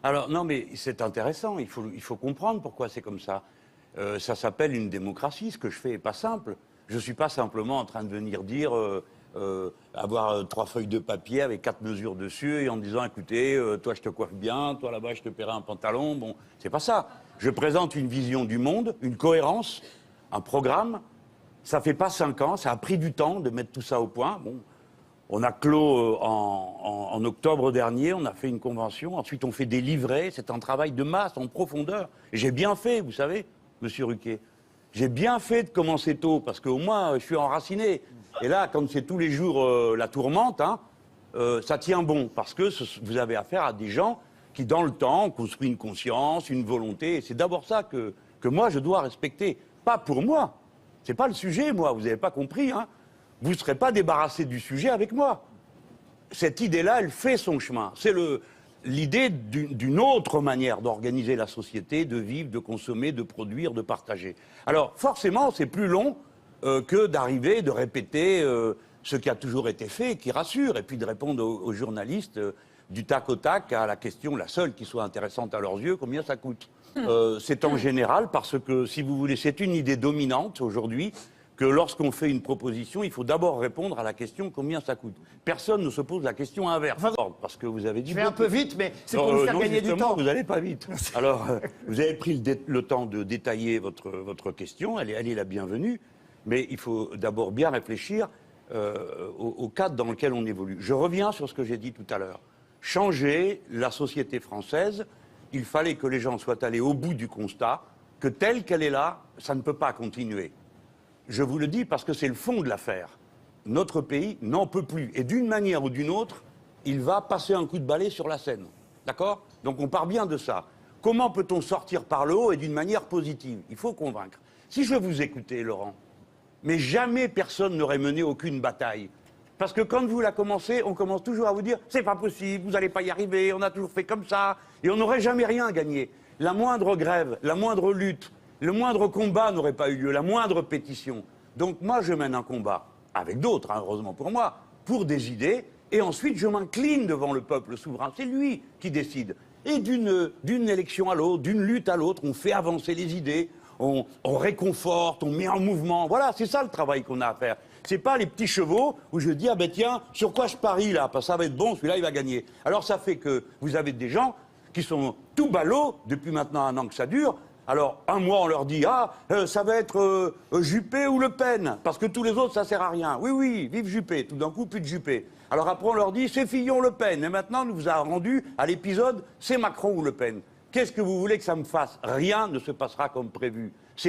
Alors, non, mais c'est intéressant. Il faut comprendre pourquoi c'est comme ça. Ça s'appelle une démocratie. Ce que je fais n'est pas simple. Je ne suis pas simplement en train de venir dire, avoir 3 feuilles de papier avec 4 mesures dessus et en disant, écoutez, toi je te coiffe bien, toi là-bas je te paierai un pantalon. Bon, c'est pas ça. Je présente une vision du monde, une cohérence, un programme. Ça fait pas 5 ans, ça a pris du temps de mettre tout ça au point. Bon, on a clos en octobre dernier, on a fait une convention, ensuite on fait des livrets, c'est un travail de masse, en profondeur. Et j'ai bien fait, vous savez, Monsieur Ruquier, j'ai bien fait de commencer tôt, parce qu'au moins je suis enraciné. Et là, comme c'est tous les jours la tourmente, hein, ça tient bon, parce que vous avez affaire à des gens qui, dans le temps, ont construit une conscience, une volonté, et c'est d'abord ça que moi je dois respecter. Pas pour moi, c'est pas le sujet, moi, vous n'avez pas compris, hein. Vous ne serez pas débarrassé du sujet avec moi. Cette idée-là, elle fait son chemin. C'est l'idée d'une autre manière d'organiser la société, de vivre, de consommer, de produire, de partager. Alors, forcément, c'est plus long que d'arriver, de répéter ce qui a toujours été fait, qui rassure, et puis de répondre aux journalistes du tac au tac à la question, la seule qui soit intéressante à leurs yeux, combien ça coûte. C'est en général parce que, si vous voulez, c'est une idée dominante aujourd'hui, que lorsqu'on fait une proposition, il faut d'abord répondre à la question combien ça coûte. Personne ne se pose la question inverse, parce que vous avez dit... Je vais un peu vite, mais c'est pour nous faire gagner du temps. Vous n'allez pas vite. Alors, vous avez pris le temps de détailler votre question, elle est la bienvenue, mais il faut d'abord bien réfléchir au cadre dans lequel on évolue. Je reviens sur ce que j'ai dit tout à l'heure. Changer la société française, il fallait que les gens soient allés au bout du constat que telle qu'elle est là, ça ne peut pas continuer. Je vous le dis parce que c'est le fond de l'affaire. Notre pays n'en peut plus. Et d'une manière ou d'une autre, il va passer un coup de balai sur la scène. D'accord? Donc on part bien de ça. Comment peut-on sortir par le haut et d'une manière positive? Il faut convaincre. Si je vous écoutais, Laurent, mais jamais personne n'aurait mené aucune bataille. Parce que quand vous la commencez, on commence toujours à vous dire « c'est pas possible, vous n'allez pas y arriver, on a toujours fait comme ça ». Et on n'aurait jamais rien gagné. La moindre grève, la moindre lutte, le moindre combat n'aurait pas eu lieu, la moindre pétition. Donc moi, je mène un combat, avec d'autres, hein, heureusement pour moi, pour des idées, et ensuite je m'incline devant le peuple souverain. C'est lui qui décide. Et d'une élection à l'autre, d'une lutte à l'autre, on fait avancer les idées, on réconforte, on met en mouvement. Voilà, c'est ça le travail qu'on a à faire. C'est pas les petits chevaux où je dis, ah ben tiens, sur quoi je parie là, parce que ça va être bon, celui-là il va gagner. Alors ça fait que vous avez des gens qui sont tout ballots, depuis maintenant 1 an que ça dure. Alors, un mois, on leur dit, ça va être Juppé ou Le Pen, parce que tous les autres, ça sert à rien. Oui, oui, vive Juppé. Tout d'un coup, plus de Juppé. Alors après, on leur dit, c'est Fillon-Le Pen. Et maintenant, on nous a rendu à l'épisode, c'est Macron ou Le Pen. Qu'est-ce que vous voulez que ça me fasse? Rien ne se passera comme prévu.